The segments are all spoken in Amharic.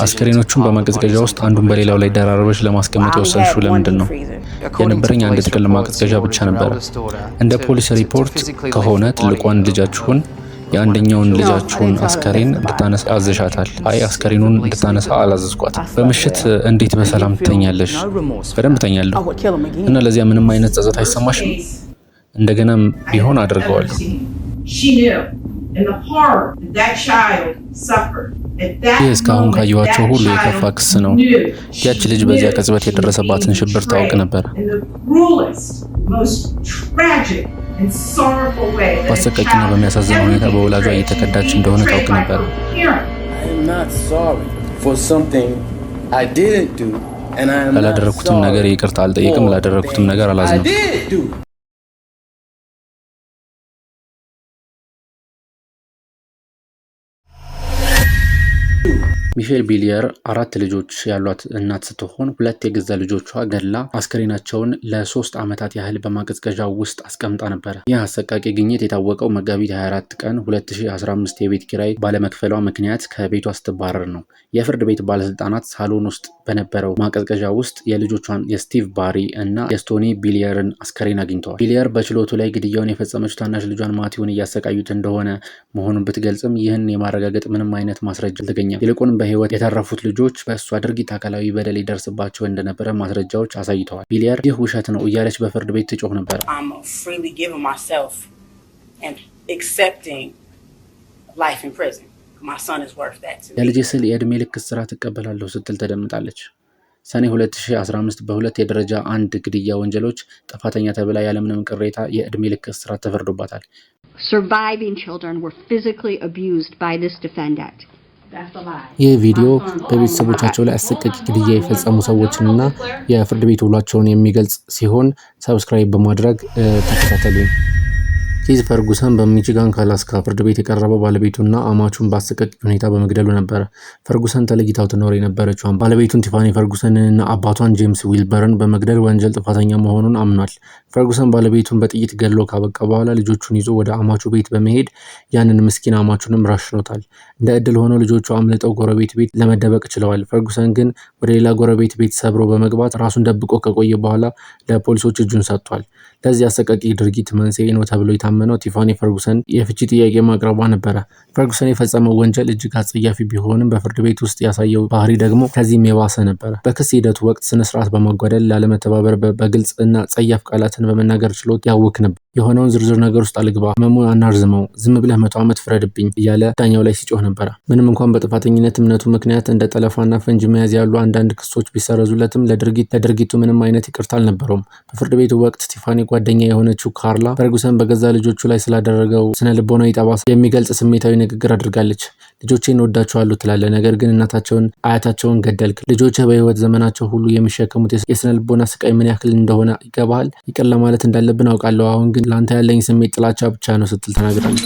አስከሬኖቹን በማቀዝቀዣ ውስጥ አንዱን በሌላው ላይ ደራርበሽ ለማስቀመጥ የወሰንሽው ለምንድን ነው? የነበረኝ አንድ ጥቅል ማቀዝቀዣ ብቻ ነበር። እንደ ፖሊስ ሪፖርት ከሆነ ትልቋን ልጃችሁን የአንደኛውን ልጃችሁን አስከሬን እንድታነሳ አዘሻታል። አይ አስከሬኑን እንድታነሳ አላዘዝኳትም። በምሽት እንዴት በሰላም ትተኛለሽ? በደንብ ተኛለሁ እና ለዚያ ምንም አይነት ጸጸት አይሰማሽም? እንደገናም ቢሆን አድርገዋለሁ። ይህ እስካሁን ካየኋቸው ሁሉ የከፋ ክስ ነው። ያች ልጅ በዚያ ቅጽበት የደረሰባትን ሽብር ታውቅ ነበር። በአሰቃቂና በሚያሳዝን ሁኔታ በወላጇ እየተከዳች እንደሆነ ታውቅ ነበር። ላደረኩትም ነገር ይቅርታ አልጠይቅም፣ ላደረኩትም ነገር አላዝንም። ሚሼል ቢሊየር 4 ልጆች ያሏት እናት ስትሆን 2 የገዛ ልጆቿ ገድላ አስከሬናቸውን ለ3 ዓመታት ያህል በማቀዝቀዣ ውስጥ አስቀምጣ ነበር። ይህ አሰቃቂ ግኝት የታወቀው መጋቢት 24 ቀን 2015 የቤት ኪራይ ባለመክፈሏ ምክንያት ከቤቷ ስትባረር ነው። የፍርድ ቤት ባለስልጣናት ሳሎን ውስጥ በነበረው ማቀዝቀዣ ውስጥ የልጆቿን የስቲቭ ባሪ እና የስቶኒ ቢሊየርን አስከሬን አግኝተዋል። ቢሊየር በችሎቱ ላይ ግድያውን የፈጸመችው ታናሽ ልጇን ማቲውን እያሰቃዩት እንደሆነ መሆኑን ብትገልጽም ይህን የማረጋገጥ ምንም አይነት ማስረጃ አልተገኘም። ይልቁንም በህይወት የተረፉት ልጆች በእሷ ድርጊት አካላዊ በደል ይደርስባቸው እንደነበረ ማስረጃዎች አሳይተዋል። ቢሊየር ይህ ውሸት ነው እያለች በፍርድ ቤት ትጮህ ነበር። ለልጄ ስል የዕድሜ ልክ እስራት እቀበላለሁ ስትል ተደምጣለች። ሰኔ 2015 በ2 የደረጃ 1 ግድያ ወንጀሎች ጥፋተኛ ተብላ ያለምንም ቅሬታ የዕድሜ ልክ እስራት ተፈርዶባታል። Surviving children were physically abused by this defendant. ይህ ቪዲዮ በቤተሰቦቻቸው ላይ አሰቃቂ ግድያ የፈጸሙ ሰዎችንና የፍርድ ቤት ውሏቸውን የሚገልጽ ሲሆን ሰብስክራይብ በማድረግ ተከታተሉኝ። ኪዝ ፈርጉሰን በሚቺጋን ካላስካ ፍርድ ቤት የቀረበው ባለቤቱና አማቹን በአሰቃቂ ሁኔታ በመግደሉ ነበር። ፈርጉሰን ተለይታው ትኖር የነበረችውን ባለቤቱን ቲፋኒ ፈርጉሰንንና አባቷን ጄምስ ዊልበርን በመግደል ወንጀል ጥፋተኛ መሆኑን አምኗል። ፈርጉሰን ባለቤቱን በጥይት ገድሎ ካበቃ በኋላ ልጆቹን ይዞ ወደ አማቹ ቤት በመሄድ ያንን ምስኪን አማቹንም ረሽኖታል። እንደ እድል ሆኖ ልጆቹ አምልጠው ጎረቤት ቤት ለመደበቅ ችለዋል። ፈርጉሰን ግን ወደ ሌላ ጎረቤት ቤት ሰብሮ በመግባት ራሱን ደብቆ ከቆየ በኋላ ለፖሊሶች እጁን ሰጥቷል። ለዚህ አሰቃቂ ድርጊት መንስኤ ነው ተብሎ የታመነው ቲፋኒ ፈርጉሰን የፍቺ ጥያቄ ማቅረቧ ነበረ። ፈርጉሰን የፈጸመው ወንጀል እጅግ አጸያፊ ቢሆንም በፍርድ ቤት ውስጥ ያሳየው ባህሪ ደግሞ ከዚህም የባሰ ነበረ። በክስ ሂደቱ ወቅት ስነስርዓት በማጓደል ላለመተባበር በግልጽ እና ጸያፍ ቃላትን በመናገር ችሎት ያውክ ነበር። የሆነውን ዝርዝር ነገር ውስጥ አልግባ፣ ህመሙ አናርዝመው፣ ዝም ብለህ 100 ዓመት ፍረድብኝ እያለ ዳኛው ላይ ሲጮህ ነበረ። ምንም እንኳን በጥፋተኝነት እምነቱ ምክንያት እንደ ጠለፋና ፈንጅ መያዝ ያሉ አንዳንድ ክሶች ቢሰረዙለትም ለድርጊቱ ምንም አይነት ይቅርታ አልነበረውም። በፍርድ ቤቱ ወቅት ቲፋኒ ጓደኛ የሆነችው ካርላ ፈርጉሰን በገዛ ልጆቹ ላይ ስላደረገው ስነ ልቦናዊ ጠባሳ የሚገልጽ ስሜታዊ ንግግር አድርጋለች። ልጆቼን እወዳቸዋለሁ ትላለህ፣ ነገር ግን እናታቸውን አያታቸውን ገደልክ። ልጆችህ በህይወት ዘመናቸው ሁሉ የሚሸከሙት የስነ ልቦና ስቃይ ምን ያክል እንደሆነ ይገባሃል። ይቅር ለማለት እንዳለብን አውቃለሁ፣ አሁን ግን ለአንተ ያለኝ ስሜት ጥላቻ ብቻ ነው ስትል ተናግራለች።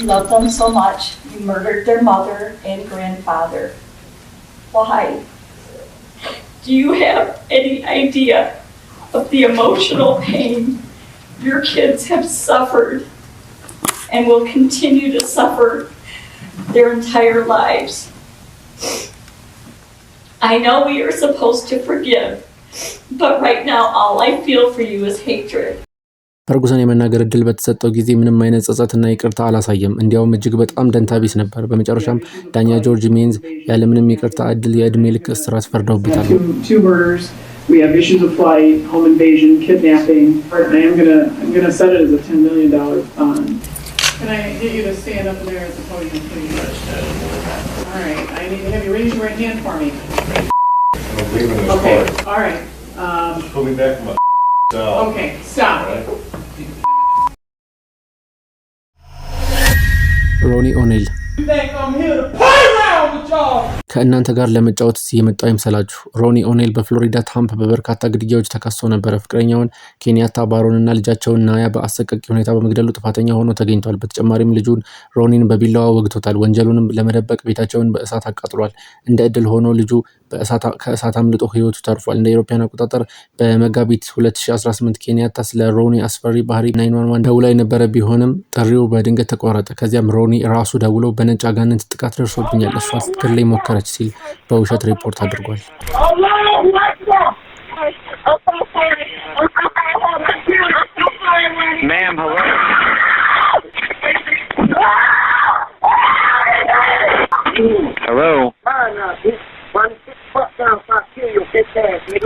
Your kids have suffered and will continue to suffer their entire lives. I know we are supposed to forgive, but right now all I feel for you is hatred. ፈርጉሰን የመናገር እድል በተሰጠው ጊዜ ምንም አይነት ጸጸትና ይቅርታ አላሳየም። እንዲያውም እጅግ በጣም ደንታቢስ ነበር። በመጨረሻም ዳኛ ጆርጅ ሜንዝ ያለምንም ይቅርታ እድል የዕድሜ ልክ እስራት ፈርደውበታል። We have issues of flight, home invasion, kidnapping. And I'm gonna set it as a $10 million bond. Can I get you to stand up there at the podium, please? All right. I need to have you raise your right hand for me. I'm leaving this Okay. part. All right. Just put me back in my cell. Okay. Stop. ሮኒ ኦኔል You think I'm here to play around with y'all? ከእናንተ ጋር ለመጫወት የመጣው ይምሰላችሁ። ሮኒ ኦኔል በፍሎሪዳ ታምፕ በበርካታ ግድያዎች ተከሶ ነበር። ፍቅረኛውን ኬንያታ ባሮንና ልጃቸውን ናያ በአሰቃቂ ሁኔታ በመግደሉ ጥፋተኛ ሆኖ ተገኝቷል። በተጨማሪም ልጁን ሮኒን በቢላዋ ወግቶታል። ወንጀሉንም ለመደበቅ ቤታቸውን በእሳት አቃጥሏል። እንደ እድል ሆኖ ልጁ ከእሳት አምልጦ ህይወቱ ተርፏል። እንደ አውሮፓውያን አቆጣጠር በመጋቢት 2018 ኬንያታ ስለ ሮኒ አስፈሪ ባህሪ 911 ደውላ የነበረ ቢሆንም ጥሪው በድንገት ተቋረጠ። ከዚያም ሮኒ ራሱ ደውሎ በነጭ አጋንንት ጥቃት ደርሶብኛል፣ እሷ ስትገድለኝ ሞከረች ተሰማች ሲል በውሸት ሪፖርት አድርጓል።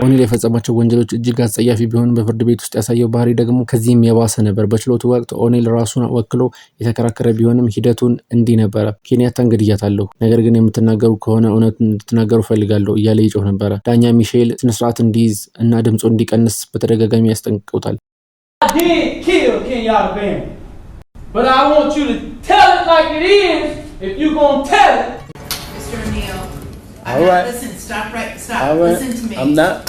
ኦኔል የፈጸማቸው ወንጀሎች እጅግ አጸያፊ ቢሆንም በፍርድ ቤት ውስጥ ያሳየው ባህሪ ደግሞ ከዚህም የባሰ ነበር። በችሎቱ ወቅት ኦኔል ራሱን ወክሎ የተከራከረ ቢሆንም ሂደቱን እንዲህ ነበረ። ኬንያታን ገድያታለሁ፣ ነገር ግን የምትናገሩ ከሆነ እውነቱን እንድትናገሩ ፈልጋለሁ እያለ ይጮህ ነበረ። ዳኛ ሚሼል ስነስርዓት እንዲይዝ እና ድምፁ እንዲቀንስ በተደጋጋሚ ያስጠንቅቀውታል። But I want you to tell it like it is if you're going to tell it. Mr. O'Neill, All right. Listen, stop. All right. Listen to me. I'm not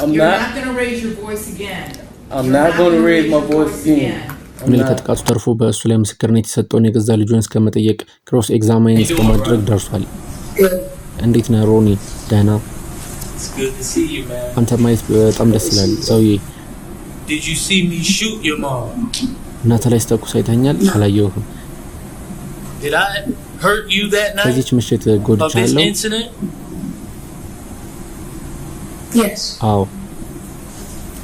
going to raise your voice again. I'm not going to raise my voice again. ኦኔል ከጥቃቱ ተርፎ በእሱ ላይ ምስክርነት የተሰጠውን የገዛ ልጁን እስከመጠየቅ ክሮስ ኤግዛማይን እስከማድረግ ደርሷል። እንዴት ነህ ሮኒ? ደህና። አንተ ማየት በጣም ደስ ይላል ሰውዬ። Did you see me shoot your mom? እናተ ላይ ስተኩስ አይተኸኛል? አላየሁህም። Did I hurt you that night? በዚህች ምሽት ጎድቻለሁ? Yes. አዎ።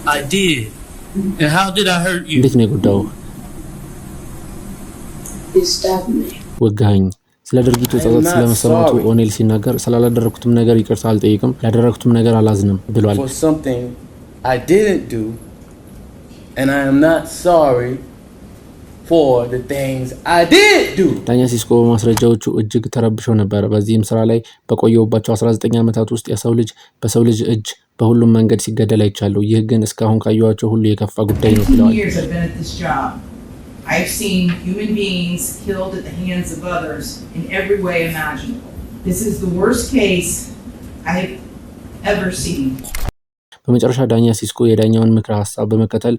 I did. And how did I hurt you? እንዴት ነው የጎዳሁህ? You stabbed me. ወጋኸኝ። ስለ ድርጊቱ ጸጸት ስለመሰማቱ ኦኔል ሲናገር ስላላደረኩትም ነገር ይቅርታ አልጠይቅም፣ ያደረኩትም ነገር አላዝንም ብሏል። For something I didn't do, and I am not sorry for the things I did do. ዳኛ ሲስኮ በማስረጃዎቹ እጅግ ተረብሾ ነበር። በዚህም ስራ ላይ በቆየውባቸው 19 ዓመታት ውስጥ በሰው ልጅ እጅ በሁሉም መንገድ ሲገደል አይቻለሁ። ይህ ግን እስካሁን ካየኋቸው ሁሉ የከፋ ጉዳይ ነው ብለዋል። I've seen human beings killed at the hands of others in every way imaginable. This is the worst case I've ever seen. በመጨረሻ ዳኛ ሲስኮ የዳኛውን ምክረ ሐሳብ በመከተል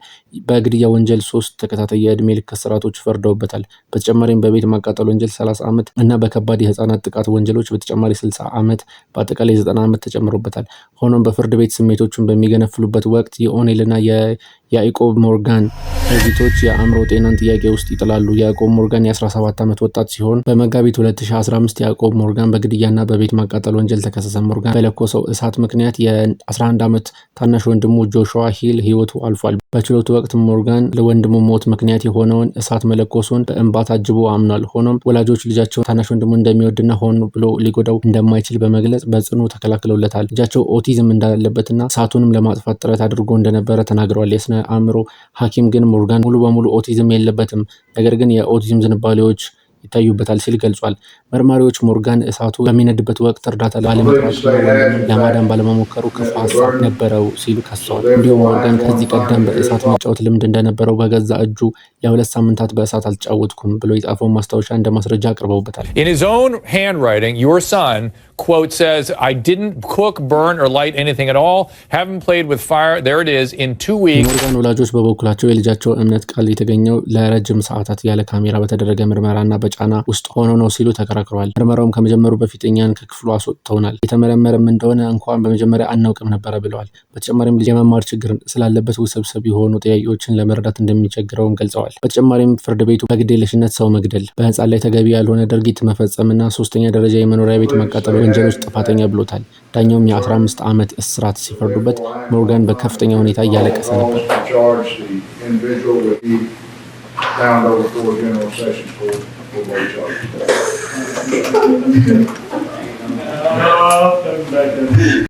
በግድያ ወንጀል 3 ተከታታይ የዕድሜ ልክ እስራቶች ፈርደውበታል። በተጨማሪም በቤት ማቃጠል ወንጀል 30 ዓመት እና በከባድ የህፃናት ጥቃት ወንጀሎች በተጨማሪ 60 ዓመት በአጠቃላይ 90 ዓመት ተጨምሮበታል። ሆኖም በፍርድ ቤት ስሜቶቹን በሚገነፍሉበት ወቅት የኦኔልና የያዕቆብ ሞርጋን ድርጊቶች የአእምሮ ጤናን ጥያቄ ውስጥ ይጥላሉ። ያዕቆብ ሞርጋን የ17 ዓመት ወጣት ሲሆን በመጋቢት 2015 ያዕቆብ ሞርጋን በግድያና በቤት ማቃጠል ወንጀል ተከሰሰ። ሞርጋን በለኮሰው እሳት ምክንያት የ11 ዓመት ታናሽ ወንድሙ ጆሹዋ ሂል ህይወቱ አልፏል። በችሎቱ ወቅት ሞርጋን ለወንድሙ ሞት ምክንያት የሆነውን እሳት መለኮሱን በእንባ ታጅቦ አምኗል። ሆኖም ወላጆች ልጃቸው ታናሽ ወንድሙ እንደሚወድና ሆን ብሎ ሊጎዳው እንደማይችል በመግለጽ በጽኑ ተከላክለውለታል። ልጃቸው ኦቲዝም እንዳለበትና እሳቱንም ለማጥፋት ጥረት አድርጎ እንደነበረ ተናግረዋል። የስነ አእምሮ ሐኪም ግን ሞርጋን ሙሉ በሙሉ ኦቲዝም የለበትም፣ ነገር ግን የኦቲዝም ዝንባሌዎች ይታዩበታል ሲል ገልጿል። መርማሪዎች ሞርጋን እሳቱ በሚነድበት ወቅት እርዳታ ባለመጥራቱ ለማዳን ባለመሞከሩ ክፉ ሐሳብ ነበረው ሲሉ ከሰዋል። እንዲሁም ሞርጋን ከዚህ ቀደም በእሳት መጫወት ልምድ እንደነበረው በገዛ እጁ ለ2 ሳምንታት በእሳት አልጫወትኩም ብሎ የጻፈው ማስታወሻ እንደ ማስረጃ አቅርበውበታል። In his own handwriting, your son, quote, says, I didn't cook, burn, or light anything at all, haven't played with fire, there it is, in 2 weeks. ሞርጋን ወላጆች በበኩላቸው የልጃቸው እምነት ቃል የተገኘው ለረጅም ሰዓታት ያለ ካሜራ በተደረገ ምርመራና በጫና ውስጥ ሆኖ ነው ሲሉ ተከራክረዋል። ምርመራውም ከመጀመሩ በፊት እኛን ከክፍሉ አስወጥተውናል፣ የተመረመረም እንደሆነ እንኳን በመጀመሪያ አናውቅም ነበረ ብለዋል። በተጨማሪም ልጅ የመማር ችግር ስላለበት ውስብስብ የሆኑ ጥያቄዎችን ለመረዳት እንደሚቸግረውም ገልጸዋል። በተጨማሪም ፍርድ ቤቱ በግዴለሽነት ሰው መግደል፣ በህፃን ላይ ተገቢ ያልሆነ ድርጊት መፈጸምና 3ኛ ደረጃ የመኖሪያ ቤት ማቃጠል ወንጀሎች ጥፋተኛ ብሎታል። ዳኛውም የ15 ዓመት እስራት ሲፈርዱበት ሞርጋን በከፍተኛ ሁኔታ እያለቀሰ ነበር።